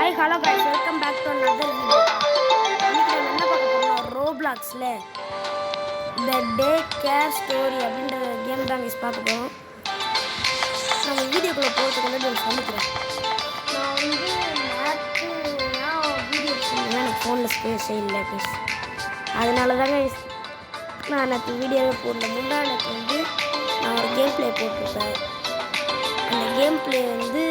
Hi hello guys, welcome back to another video. இன்னைக்கு நம்ம என்ன பார்க்க போறோம்னா ரோப்ளாக்ஸ்ல த டே கேர் ஸ்டோரி அப்படின்ற கேம் தான் கைஸ் பார்க்க போறோம். நம்ம வீடியோக்குள்ள போகிறதுக்கு முன்னாடி நான் சொல்லிக்கிறேன். நான் வந்து வீடியோ பண்ணேன், எனக்கு ஃபோனில் ஸ்பேஸே இல்லை கைஸ். அதனால தான் கைஸ் நான் எனக்கு வீடியோவே போடல. எனக்கு வந்து நான் ஒரு கேம் ப்ளே போட்டிருப்பேன். அந்த கேம் ப்ளே வந்து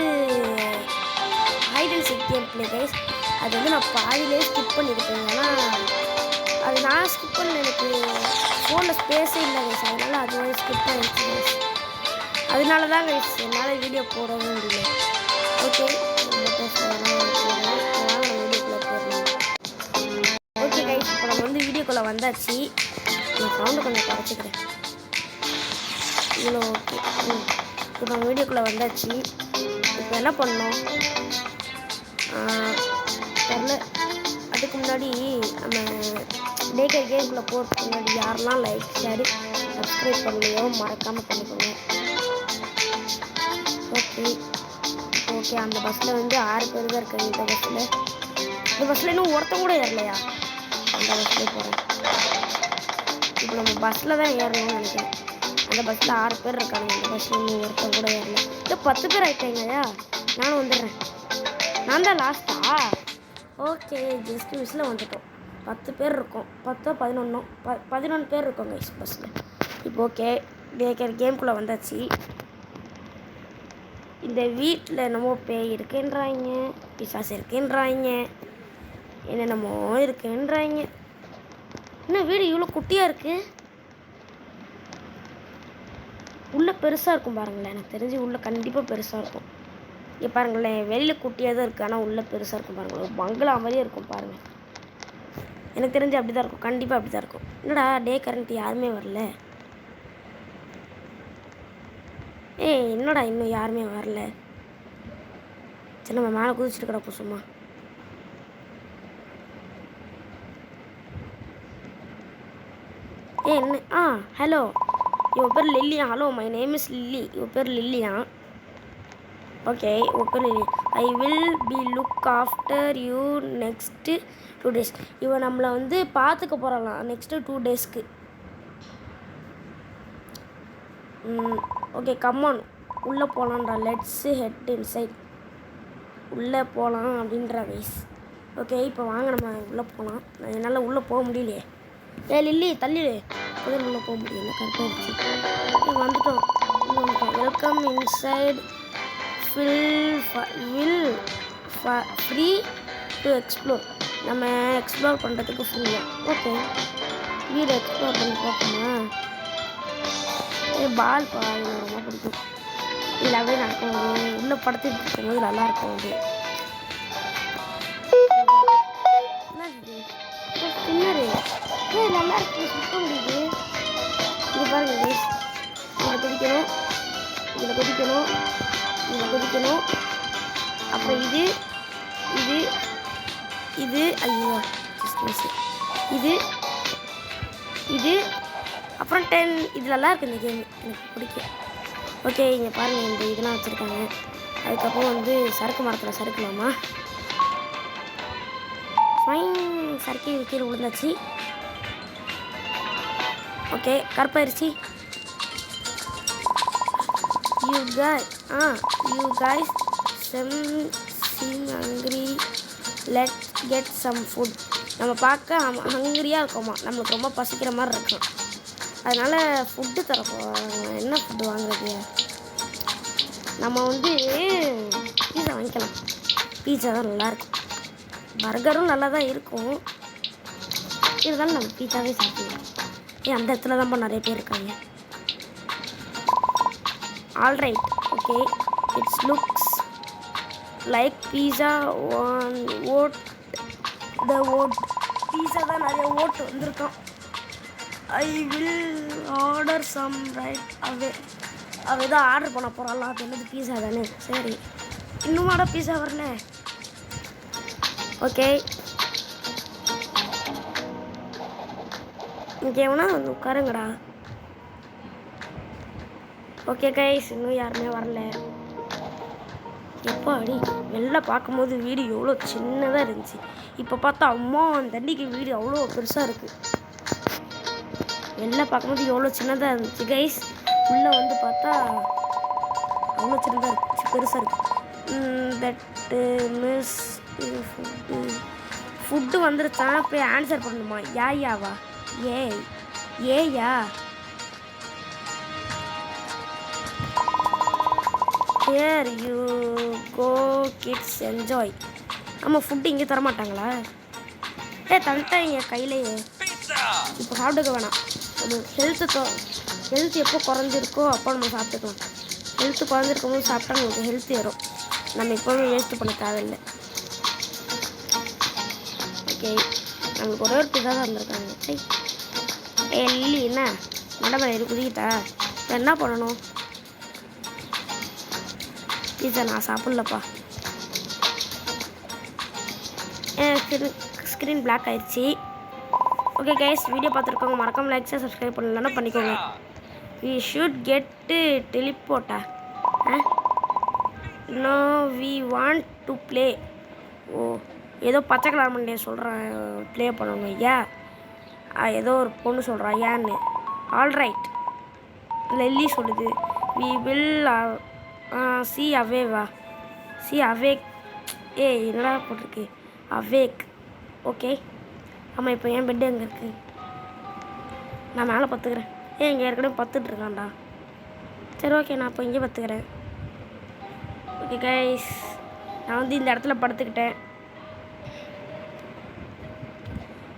hide and seek game play guys. அது வந்து நான் பாதியிலே ஸ்கிப் பண்ணியிருப்பேன். ஏன்னா அது நான் ஸ்கிப் பண்ண எனக்கு ஃபோனில் ஸ்பேஸே இல்லை கைஸ். அதனால் அது ஸ்கிப் பண்ணிடுச்சு கைஸ். அதனால தான் கைஸ் என்னால் வீடியோ போடவே முடியல. ஓகே வீடியோக்குள்ளே போடலாம். ஓகே கைஸ், இப்போ நம்ம வந்து வீடியோக்குள்ளே வந்தாச்சு. நான் சவுண்டு கொஞ்சம் குறைச்சிக்கிறேன். இவ்வளோ ஓகே. இப்போ நம்ம வீடியோக்குள்ளே வந்தாச்சு. இப்போ என்ன பண்ணோம் தெரில. அதுக்கு முன்னாடி நம்ம டேக்கர் கேம்குள்ளே போகிறதுக்கு முன்னாடி யாரெல்லாம் லைக் ஷேர் சப்ஸ்கிரைப் பண்ணலையோ மறக்காமல் பண்ணிக்கோங்க. ஓகே ஓகே, அந்த பஸ்ஸில் வந்து 6 பேர் தான் இருக்காங்க. இந்த பஸ்ஸில் இன்னும் ஒருத்தன் கூட ஏறலையா? அந்த பஸ்ஸில் போகிறேன். இப்போ நம்ம பஸ்ஸில் தான் ஏறணும்னு நினைக்கிறேன். அந்த பஸ்ஸில் 6 பேர் இருக்காங்க. அந்த பஸ்ஸில் இன்னும் ஒருத்தன் கூட ஏறல. இப்போ 10 பேர் ஆகிட்டாங்கயா. நானும் வந்துடுறேன். நான் தான் லாஸ்ட்டா? ஓகே, ஜஸ்ட் மிஸ்ஸில் வந்துட்டோம். 10 பேர் இருக்கோம். 10 11 பேர் இருக்கோங்க பஸ்ஸில். இப்போ ஓகே, டேக்கர் கேம்குள்ளே வந்தாச்சு. இந்த வீட்டில் என்னமோ பேய் இருக்குன்றாங்க, பிசாசு இருக்குன்றாங்க, என்னென்னமோ இருக்குன்றாங்க. என்ன வீடு இவ்வளோ குட்டியாக இருக்குது? உள்ளே பெருசாக இருக்கும் பாருங்களேன். எனக்கு தெரிஞ்சு உள்ளே கண்டிப்பாக பெருசாக இருக்கும். இங்கே பாருங்களேன், வெளியில் குட்டியாக தான் இருக்குது, ஆனால் உள்ளே பெருசாக இருக்கும் பாருங்களேன். ஒரு பங்களா மாதிரியே இருக்கும் பாருங்கள். எனக்கு தெரிஞ்சு அப்படி தான் இருக்கும், கண்டிப்பாக அப்படி தான் இருக்கும். என்னடா டே கரண்ட் யாருமே வரல? என்னடா இன்னும் யாருமே வரல? சரி, நம்ம மேலே குதிச்சுட்டு கிடப்போம் சும்மா. என்ன ஹலோ, இவன் பேர் லில்லியா? Hello, my name is Lilly. இவன் பேர் லில்லியா? Okay okay Lilly, I will be look after you next 2 days. இவன் நம்மளை வந்து பார்த்துக்க போகிறாளாம் நெக்ஸ்ட்டு 2 daysக்கு. ஓகே கம்மான், உள்ளே போகலான்றா. Let's head inside. உள்ளே போகலாம் அப்படின்ற வைஸ். ஓகே, இப்போ வாங்க நம்ம உள்ளே போகலாம். என்னால் உள்ளே போக முடியலையே. லில்லி தள்ளிடு. அப்போதான் உள்ளே போக முடியல. கரெக்டாக வந்துட்டோம். Welcome inside. Free to explore. நம்ம எக்ஸ்ப்ளோர் பண்ணுறதுக்கு ஃப்ரீயா? ஓகே, வீடு எக்ஸ்ப்ளோர் பண்ணி பார்ப்போமா? பால் எனக்கு ரொம்ப பிடிக்கும். இதில் அப்படியே நடக்கும். உள்ளே படுத்துட்டு இருக்கும்போது நல்லாயிருக்கும். அது பின்னாடி நல்லா இருக்கு, சுத்த முடியுது. இது பாருங்க, இதில் குதிக்கணும், இதில் குதிக்கணும், இதில் குதிக்கணும். அப்புறம் இது இது இது ஐயோ இது இது அப்புறம் 10. இது நல்லா இருக்குது இந்த கேம், எனக்கு பிடிக்கும். ஓகே, இங்கே பாருங்கள், இந்த இதெல்லாம் வச்சுருக்காங்க. அதுக்கப்புறம் வந்து சறுக்கு மரத்தில் சறுக்கலாமா? ஃபைன், சறுக்கி கீழே விழுந்தாச்சு. ஓகே, கருப்பாயிருச்சு. You guys seem hungry. Let's get some food. நம்ம பார்க்க ஹங்கரியாக இருக்கோமா, நம்மளுக்கு ரொம்ப பசிக்கிற மாதிரி இருக்கும். அதனால் ஃபுட்டு தர போகிறாங்க. என்ன ஃபுட்டு வாங்குறது? நம்ம வந்து பீஸா வாங்கிக்கலாம். பீஸா தான் நல்லாயிருக்கும். பர்கரும் நல்லா தான் இருக்கும். இருந்தாலும் நம்ம பீஸாவே சாப்பிடுவோம். அந்த இடத்துல தான் நிறைய பேர் இருக்காங்க. Alright, okay, it's looks like pizza pizza தான் நிறைய ஓட்டு வந்திருக்கோம். I will order some right away. அவள் தான் ஆர்டர் பண்ண போகிறாளா? அது என்னது பீஸா தானே? சரி, இன்னுமாடா பீஸா வரல? ஓகே, இங்கே எவனா வந்து உட்காருங்கடா. ஓகே கைஸ், இன்னும் யாருமே வரல. எப்போ அடி வெளில பார்க்கும்போது வீடு எவ்வளோ சின்னதாக இருந்துச்சு. இப்போ பார்த்தா அம்மா அந்த தண்ணிக்கு வீடு அவ்வளோ பெருசாக இருக்குது. வெளில பார்க்கும்போது எவ்வளோ சின்னதாக இருந்துச்சு கைஸ். உள்ளே வந்து பார்த்தா அவ்வளோ சின்னதாக இருந்துச்சு, பெருசாக இருக்குது. தட்டு மிஸ் ஃபுட்டு வந்துருச்சா? போய் ஆன்சர் பண்ணணுமா? யாவா? ஏயா? Here you go kids enjoy. ஆமாம், ஃபுட்டு இங்கே தரமாட்டாங்களா? தந்துட்டேன் என் கையிலேயே. இப்போ சாப்பிட்டுக்க வேணாம். நம்ம ஹெல்த் எப்போ குறைஞ்சிருக்கோ அப்போ நம்ம சாப்பிட்டுக்கலாம். ஹெல்த்து குறைஞ்சிருக்கும் போது சாப்பிட்டா நமக்கு ஹெல்த் ஏறும். நம்ம எப்போவுமே வேஸ்ட்டு பண்ண தேவையில்லை. ஓகே, நம்மளுக்கு ஒரே ஒரு பிஸா தான் இருந்திருக்காங்க. சரி லில்லி என்ன நடமலை குதிக்கிட்டா? என்ன பண்ணணும்? பீஸா நான் சாப்பிட்லப்பா. ஸ்க்ரீன் பிளாக் ஆயிடுச்சு. ஓகே கைஸ், வீடியோ பார்த்துருக்கோங்க, மறக்காம லைக் சப்ஸ்கிரைப் பண்ணலன்னா பண்ணிக்கோங்க. வி ஷுட் கெட்டு டெலிபோர்ட்டா? No we want to play. Oh, ஏதோ பச்சை கலர் மண்டியை சொல்கிறேன் ப்ளே பண்ணணும். ஏதோ ஒரு பொண்ணு சொல்கிறா ஏன்னு. ஆல்ரைட், லெல்லி சொல்லுது. வி வில் சி அவேவா? See awake. என்னடா போட்டிருக்கு? அவேக். ஓகே. ஆமாம், இப்போ என் பெட்டு எங்கே இருக்குது? நான் மேலே பத்துக்கிறேன். இங்கே ஏற்கனவே பத்துட்ருக்கான்டா. சரி ஓகே, நான் இப்போ இங்கே பத்துக்கிறேன். ஓகே கைஸ், நான் வந்து இந்த இடத்துல படுத்துக்கிட்டேன்.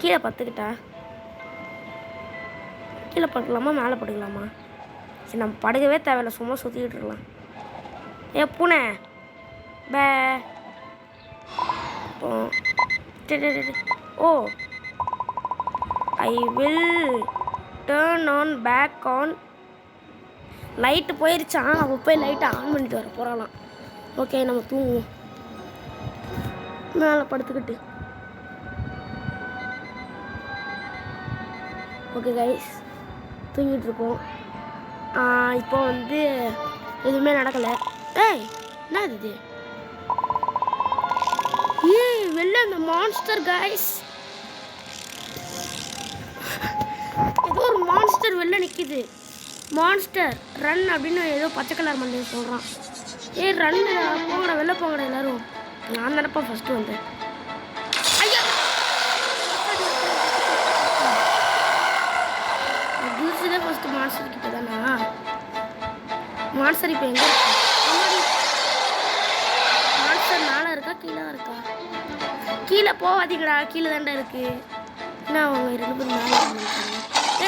கீழே பத்துக்கிட்டா? கீழே படுக்கலாமா மேலே படுக்கலாமா? சரி, நம்ம படுக்கவே தேவையில்லை, சும்மா சுற்றிக்கிட்டு இருக்கலாம். பூனை பே. Oh, I will turn on back on. Light போயிடுச்சான், அவள் போய் லைட்டை ஆன் பண்ணிட்டு வர போகிறாளாம். ஓகே, நம்ம தூங்குவோம் மேலே படுத்துக்கிட்டு. ஓகே கைஸ், தூங்கிட்டு இருக்கோம். இப்போ வந்து எதுவுமே நடக்கலை. என்ன இது? வெளில அந்த மான்ஸ்டர் கைஸ், ஏதோ ஒரு மான்ஸ்டர் வெளில நிற்கிது. மான்ஸ்டர் ரன் அப்படின்னு ஏதோ பச்சை கலர் மண்டை சொல்கிறான். ரன் போங்கடா, வெளில போங்கடா எல்லாரும். நான் நினைப்பா ஃபஸ்ட்டு வந்தேன். ஐயா, குதிச்சுதான் ஃபஸ்ட்டு மான்ஸ்டர் கிட்ட தானா? மான்ஸ்டர் இப்போ எங்கே இருக்கு? மான்ஸ்டர் மேலே இருக்கா கீழே தான் இருக்கா? கீழே போகாதீங்கடா, கீழே தாண்டா இருக்கு. என்ன அவங்க 2 பேரும் மேலே இருக்காங்க.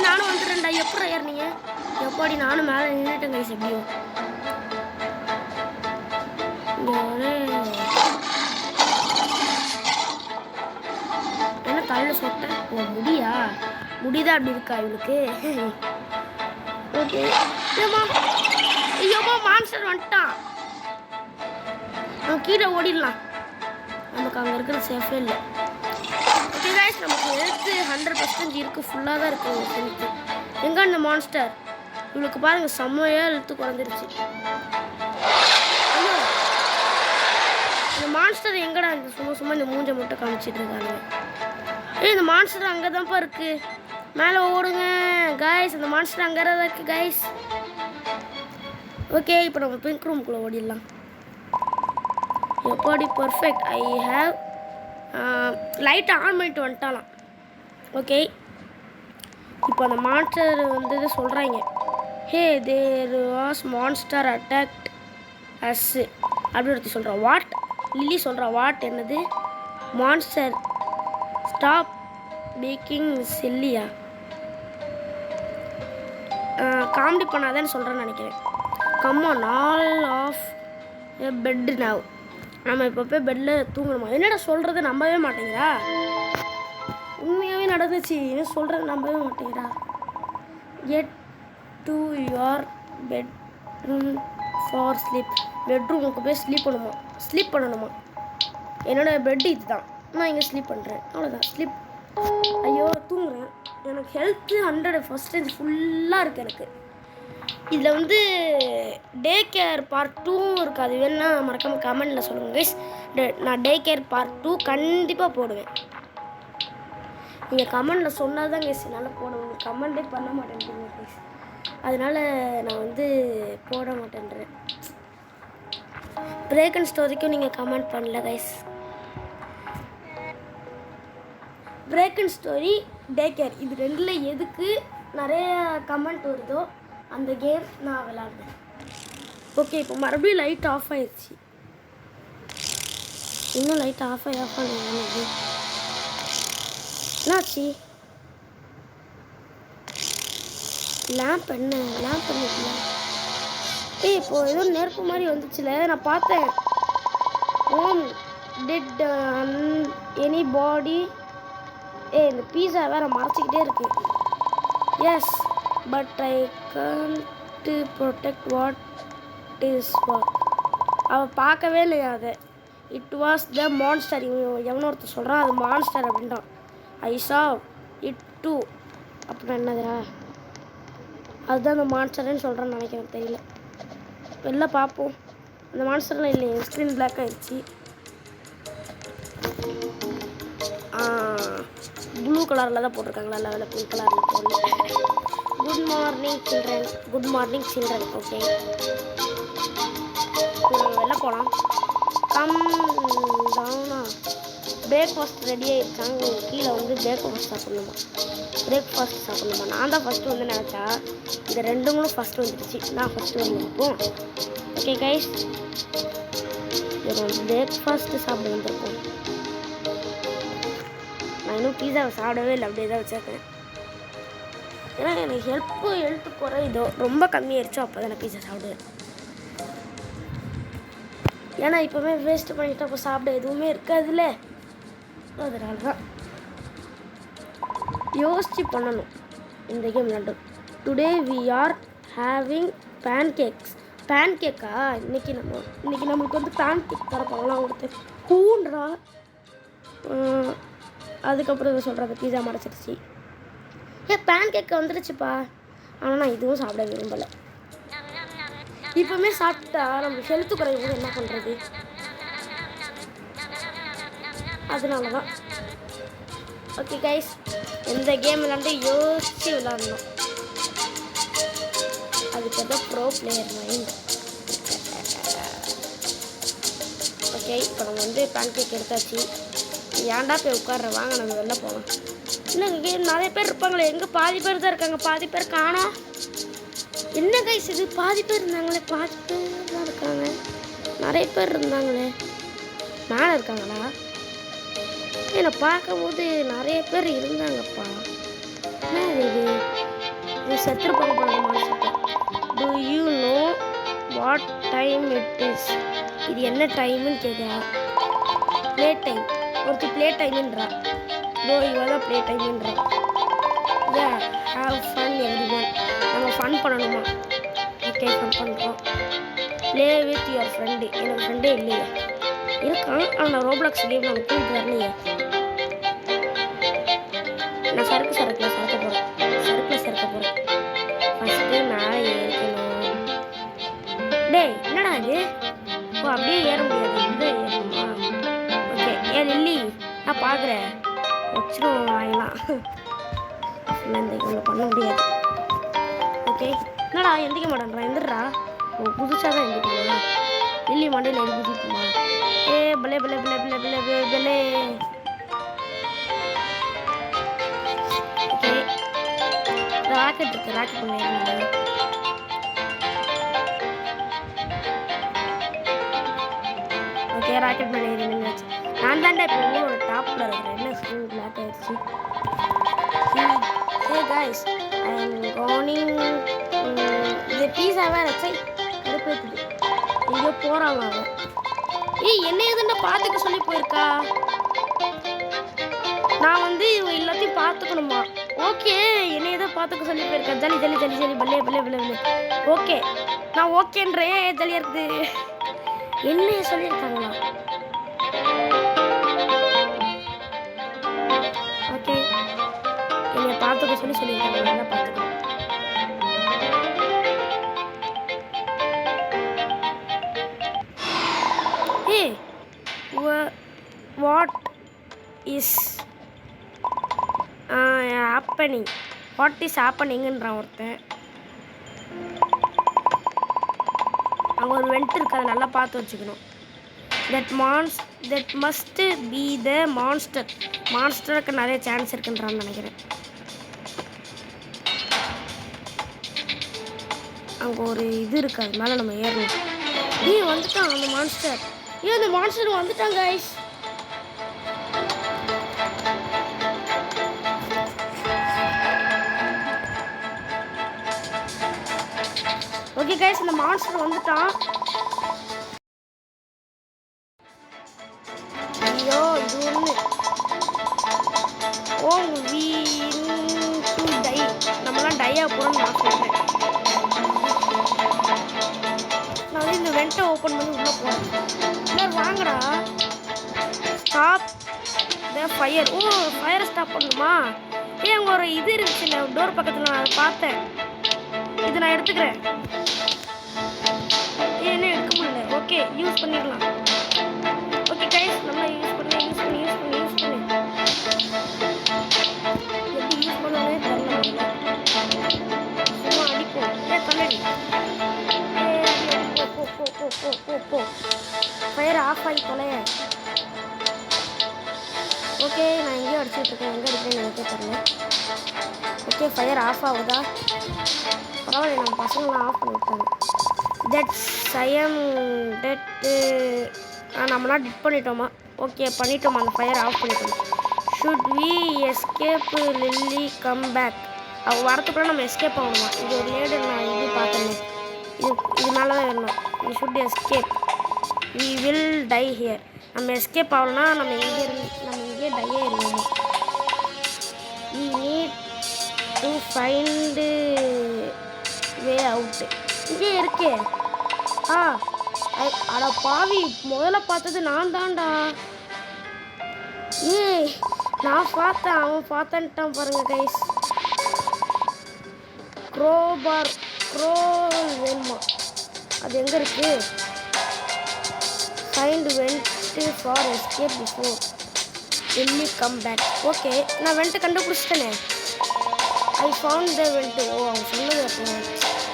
நானும் வந்துடுறேன்டா. எப்படா ஏறினீங்க? எப்பாடி நானும் மேலே நின்றுட்டேன் கைஸ். எப்படியோ என்ன தலையில் சொட்டேன்? ஓ, முடிதான் அப்படி இருக்கா இவளுக்கு? ஓகே, ஐயோமா மான்ஸ்டர் வந்துட்டான். நம்ம கீழே ஓடிடலாம், நமக்கு அங்கே இருக்கிறது சேஃபே இல்லை. ஓகே கைஸ், நமக்கு ஹெல்த்து 100% இருக்குது, ஃபுல்லாக தான் இருக்குது ஹெல்த்து. எங்கே அந்த மான்ஸ்டர்? இவளுக்கு பாருங்கள், செம்மையாக ஹெல்த்து குறைஞ்சிருச்சு. ஐயோ, இந்த மான்ஸ்டர் எங்கடா? இந்த சும்மா இந்த மூஞ்சை மட்டும் காமிச்சிட்டு இருக்காங்க. இந்த மான்ஸ்டர் அங்கே தான்ப்பா இருக்குது. மேலே ஓடுங்க கைஸ், அந்த மான்ஸ்டர் அங்கே தான் இருக்குது கைஸ். ஓகே, இப்போ நம்ம பிங்க் ரூம்குள்ளே ஓடிடலாம். எப்படி பர்ஃபெக்ட். ஐ ஹாவ் லைட்டை ஆன் பண்ணிட்டு வந்துட்டாலாம். ஓகே, இப்போ அந்த மான்ஸ்டர் வந்து சொல்கிறாங்க, there was monster attacked us அப்படி ஒருத்தி சொல்கிறா. வாட்? லில்லி சொல்கிறா வாட்? என்னது மான்ஸ்டர்? ஸ்டாப் பேக்கிங் சில்லியா? காமெடி பண்ணாதான்னு சொல்கிறேன்னு நினைக்கிறேன். Come on all of bed now. நம்ம இப்போ போய் பெட்டில் தூங்கணுமா? என்னடா சொல்கிறது, நம்பவே மாட்டேங்கிறா. உண்மையாகவே நடந்துச்சு, என்ன சொல்கிறது நம்பவே மாட்டேங்கிறா. Get to your bedroom for sleep. பெட்ரூமுக்கு போய் ஸ்லீப் பண்ணணுமா? என்னோடய பெட் இது தான், நான் இங்கே ஸ்லீப் பண்ணுறேன், அவ்வளோதான். ஸ்லீப். ஐயோ, தூங்குறேன். எனக்கு ஹெல்த்து 100% ஃபுல்லாக இருக்குது எனக்கு. இதில் வந்து டே கேர் பார்ட் 2 இருக்குது. அது வேணுன்னா மறக்காமல் கமெண்டில் சொல்லுங்கள் கைஸ். நான் டே கேர் பார்ட் 2 கண்டிப்பாக போடுவேன். நீங்கள் கமெண்டில் சொன்னால் தான் கைஸ் என்னால் போடுவேன். கமெண்டே பண்ண மாட்டேன்றீங்க கைஸ். அதனால் நான் வந்து போட மாட்டேன்றேன். பிரேக் அண்ட் ஸ்டோரிக்கும் நீங்கள் கமெண்ட் பண்ணல guys. Break and story, day care, இது ரெண்டில் எதுக்கு நிறைய கமெண்ட் வருதோ அந்த கேம் நான் விளாடுறேன். ஓகே, இப்போ மறுபடியும் லைட் ஆஃப் ஆயிடுச்சு. இன்னும் லைட் ஆஃப் ஆகுது. என்னாச்சு? லேம்ப் பண்ணிக்கலாம். இப்போ ஏதோ நெருப்பு மாதிரி வந்துச்சுல, நான் பார்த்தேன். Home did any body. இந்த பீஸா வேற மறைச்சிக்கிட்டே இருக்கு. Yes, but I can't protect what is what. அவள் பார்க்கவே இல்லையா அதை. It was the monster. எவனோ ஒருத்தர் சொல்கிறான் அது மான்ஸ்டர் அப்படின்ட்டான். I saw it too. அப்படின்னா என்னதுரா? அதுதான் அந்த மான்ஸ்டர்ன்னு சொல்கிறேன்னு நினைக்கிறேன், தெரியல. வெளில பார்ப்போம். அந்த மான்ஸ்டர்லாம் இல்லையே, ஸ்க்ரீன் பிளாக் ஆகிடுச்சு. ப்ளூ கலரில் தான் போட்டிருக்காங்களா, லெவலில் பிங்க் கலரில் போடல. Good morning children. Good morning children. Okay, வெளில போகலாம். கம் டவுனா. பிரேக்ஃபாஸ்ட் ரெடி ஆகிடுச்சாங்க. கீழே வந்து பிரேக்ஃபாஸ்ட் சாப்பிட்ணுமா. நான் தான் ஃபஸ்ட்டு வந்து நினச்சா இந்த ரெண்டுங்களும் ஃபஸ்ட்டு வந்துடுச்சு. நான் ஃபஸ்ட்டு வந்துருப்போம். ஓகே கைஸ், பிரேக்ஃபாஸ்ட்டு சாப்பிட வந்திருக்கோம். நான் இன்னும் பீஸாவை சாப்பிடவே இல்லை, அப்படியே தான் வச்சுருக்கேன். ஏன்னா எனக்கு ஹெல்த்து குறையுதோ ரொம்ப கம்மியாயிருச்சோ அப்போ தான் நான் பீஸா சாப்பிடுவேன். ஏன்னா இப்போவே வேஸ்ட்டு பண்ணிவிட்டு அப்போ சாப்பிட எதுவுமே இருக்காதுல்ல, அதனால தான் யோசித்து பண்ணணும் இந்த கேம் விளாண்டு. Today we are having pancakes. பேன்கேக்கா? இன்றைக்கி நம்மளுக்கு வந்து பேன்கேக் தரப்போங்களாம் ஒருத்தர் கூன்றா. அதுக்கப்புறம் இதை சொல்கிறாங்க பீஸா மறைச்சிருச்சு. பேன்கேக்கை வந்துடுச்சுப்பா. ஆனால் நான் இதுவும் சாப்பிட விரும்பலை. இப்போவுமே சாப்பிட்டா நம்ம ஹெல்த்து குறையும் போது என்ன பண்ணுறது? அதனால தான். ஓகே கைஸ், எந்த கேம் விளாண்டு யோசித்து விளாடணும். அதுக்கு தான் ப்ரோ பிளேயர் மைண்ட். ஓகே, இப்போ நம்ம வந்து பேன்கேக் எடுத்தாச்சு. ஏன்டா போய் உட்கார்ற, வாங்க நம்ம வெளில போகலாம். இன்னும் இங்கே நிறைய பேர் இருப்பாங்களே, எங்கே பாதி பேர் தான் இருக்காங்க, பாதி பேர் காணோம். என்ன கைஸ் இது, பாதி பேர் இருந்தாங்களே, பாதி பேர் தான் இருக்காங்க. நிறைய பேர் இருந்தாங்களே, மேலே இருக்காங்களா? என்னை பார்க்கும்போது நிறைய பேர் இருந்தாங்கப்பா. என்ன இது செத்துருப்பாங்க போல. Do you know what time it is? இது என்ன டைமுன்னு கேட்குறா. Play time. ஒருத்தி ப்ளே டைமுன்றா. இவ தான் ப்ளே டைமுன்றா. Have fun everyone. நம்ம ஃபன் பண்ணணுமா? ஓகே, ஃபன் பண்ணுறோம். Play with your friend. எனக்கு ஃப்ரெண்டே இல்லையே. இருக்கான், ஆனால் ரோப்ளாக்ஸ் கேம் நம்ம கூட்டிட்டு வரலையே. நான் சறுக்க போகிறேன். ஃபஸ்ட்டு மேலே ஏறிக்கணும். டேய், என்னடா இது? ஓ, அப்படியே ஏற முடியாது, இப்படிதான் ஏறணுமா? ஓகே, லில்லி நான் பார்க்குறேன். வச்சிரும் வாங்கலாம். இந்த இவ்வளோ பண்ண முடியாது. ஓகே, என்னடா எந்திக்க மாட்டேன்றா? எந்திரா. ஓ, புதுசாக தான் எந்திக்கணும். லில்லி மண்டையில் எது புதிக்குமா? பலே பலே பலே பலே பலே பலே. ஓகே, ராக்கெட் இருக்கு, ராக்கெட் பண்ணிடுறாங்க. ஓகே, ராக்கெட் பண்ணிடுறேன். நான் தாண்டா இப்போ உங்களோட டாப்பில் இருக்கிறேன். என்ன ஸ்க்ரீன் பிளாக் ஆயிடுச்சு. Hey guys, I am going. இது பீஸாவே வச்சா எடுப்பேக்குது. எங்கேயோ போகிறாங்க அவன். என்ன எதுன்னு பார்த்துக்க சொல்லி போயிருக்கா. நான் வந்து இவன் எல்லாத்தையும் பார்த்துக்கணுமா? ஓகே, என்னைய தான் பார்த்துக்க சொல்லி போயிருக்கா. ஜலி ஜலி ஜலி ஜலி பல்லே பல்லே பல்லே பல்லே. ஓகே, நான் ஓகேன்றேன். ஜலியாக இருக்குது. என்னைய சொல்லியிருக்காங்களா? ஓகே, என்னை பார்த்துக்க சொல்லியிருக்காங்க. நான் தான் பார்த்துக்கணும். Is happening? வாட் இஸ் ஹேப்பனிங்ன்றான் ஒருத்தன். அங்கே ஒரு வெண்ட் இருக்குது, அதை நல்லா பார்த்து வச்சுக்கணும். தட் மஸ்ட் பி த மான்ஸ்டருக்கு நிறைய சான்ஸ் இருக்குன்றான்னு நினைக்கிறேன். அங்கே ஒரு இது இருக்குது, அது மேலே நம்ம ஏறணும். வந்துட்டான் அந்த மான்ஸ்டர். அந்த மான்ஸ்டர் வந்துட்டான் கைஸ். ஓகே கைஸ், இந்த மான்ஸ்டர் வந்துட்டான். ஐயோ இது ஒன்று. We to die. நம்மலாம் டையா போகிறோம்னு நான் சொல்கிறேன். நான் வந்து இந்த வெண்ட்டை ஓப்பன் பண்ணி உள்ளே போகிறேன். எல்லாரும் வாங்கடா. Stop the fire. ஃபயரை ஸ்டாப் பண்ணணுமா? அங்கே ஒரு இது இருந்துச்சுல்ல டோர் பக்கத்தில், நான் அதை பார்த்தேன். இது நான் எடுத்துக்கிறேன். என்ன எடுக்க முடியல. ஓகே, யூஸ் பண்ணிடலாம். ஓகே கைஸ், நல்லா யூஸ் பண்ணி எப்படி யூஸ் பண்ணவே தெரியல. சும்மா அடிப்போம். தள்ளடி. போ ஃபயர் ஆஃப் ஆகி தொலைய. ஓகே, நான் எங்கேயோ அடிச்சுட்டு இருக்கேன். எங்கே அடிக்கிறேன்னு எனக்கே தெரியல. ஓகே, ஃபயர் ஆஃப் ஆகுதா? பரவாயில்ல, நம்ம பசங்களாம் ஆஃப் பண்ணிவிட்டாங்க. நம்மளாம் டிட் பண்ணிட்டோமா? ஓகே, பண்ணிட்டோமா? அந்த ஃபயர் ஆஃப் பண்ணிட்டோம். Should we escape Lily come back? அவங்க வரத்துக்குள்ள நம்ம எஸ்கேப் ஆகணுமா? இது ஒரு லேடு நான் இது பார்த்தேன். இது மேலே தான் வரணும். We should escape. We will die here. நம்ம எஸ்கேப் ஆகலன்னா நம்ம இங்கே டை ஆயிடுவோம். We need to find way out. இங்கே இருக்கே. அட பாவி, முதல்ல பார்த்தது நான் தான்டா. நான் பார்த்தேன், அவன் பார்த்தான்ட்டான் பாருங்க கைஸ். க்ரோ வேணுமா? அது எங்கே இருக்கு? Find vent for escape before Lilly come back. Okay, நான் வெண்ட்டு கண்டுபிடிச்சிட்டேனே. I found the vent. அவங்க சொன்னது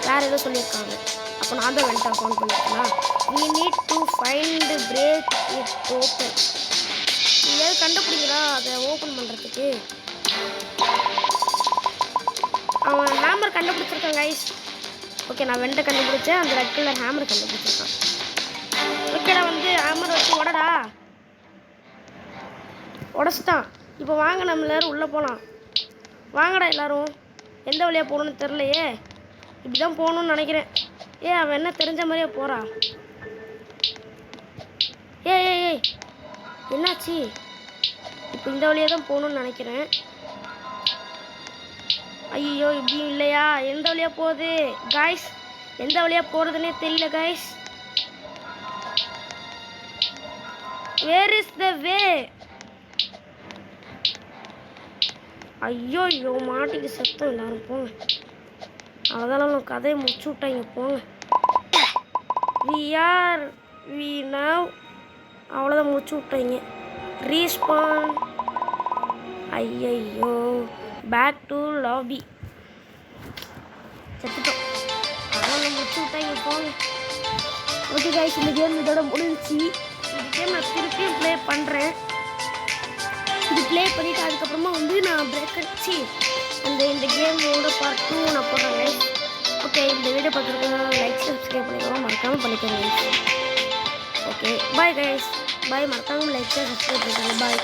வேறு ஏதோ சொல்லியிருக்காங்க. அப்போ நான் தான் வெண்ட்டை ஃபவுண்ட் பண்ணியிருக்கேன்னா. we need to find break it open. ஏதாவது கண்டுபிடிக்கிறா அதை ஓப்பன் பண்ணுறதுக்கு. அவன் ஹேமர் கண்டுபிடிச்சிருக்கான் கைஸ். ஓகே, நான் வெண்ட்டை கண்டுபிடிச்சேன். அந்த ரெட் கலர் ஹேமர் கண்டுபிடிச்சிருக்கான். ஓகேடா, வந்து ஹேமர் வச்சு உடச்சிட்டான். இப்போ வாங்க, நம்ம எல்லோரும் உள்ளே போகலாம். வாங்கடா எல்லோரும். எந்த வழியாக போகணுன்னு தெரிலையே. இப்படி தான் போகணுன்னு நினைக்கிறேன். அவன் என்ன தெரிஞ்ச மாதிரியே போகிறா. ஏய் என்னாச்சு? இப்போ இந்த வழியாக தான் போகணுன்னு நினைக்கிறேன். ஐயோ, இப்படியும் இல்லையா? எந்த வழியாக போகுது காய்ஸ்? எந்த வழியாக போகிறதுனே தெரியல காய்ஸ். வேர் இஸ் த வே? ஐயோ மாட்டிக்கு சத்தம். எல்லாரும் போங்க. அவ்வளோதான், கதையை முடிச்சு விட்டாங்க. போங்க. We now. அவ்வளோதான், முடிச்சு விட்டாங்க. ரீஸ்பான். ஐயோ, பேக் டு லாபி. செத்துட்டோம். அவ்வளோதான், முடிச்சு விட்டாங்க. போங்க. ஓகே கைஸ், இந்த கேம் இதோட முடிஞ்சிச்சு. இந்த கேம் நான் திருப்பியும் ப்ளே பண்ணுறேன். இது ப்ளே பண்ணிவிட்டு அதுக்கப்புறமா வந்து நான் பிரேக் அடிச்சு இந்த கேமோட பார்ட் 2 நான் போடுறேன். ஓகே, இந்த வீடியோ பார்த்துருக்கோம். லைக் சப்ஸ்கிரைப் பண்ணிக்கோங்க, மறக்காமல் பண்ணிக்கோங்க. Okay, bye guys. பாய். மறக்காமல் லைக் சப்ஸ்கிரைப் பண்ணிக்கோங்க. பாய்.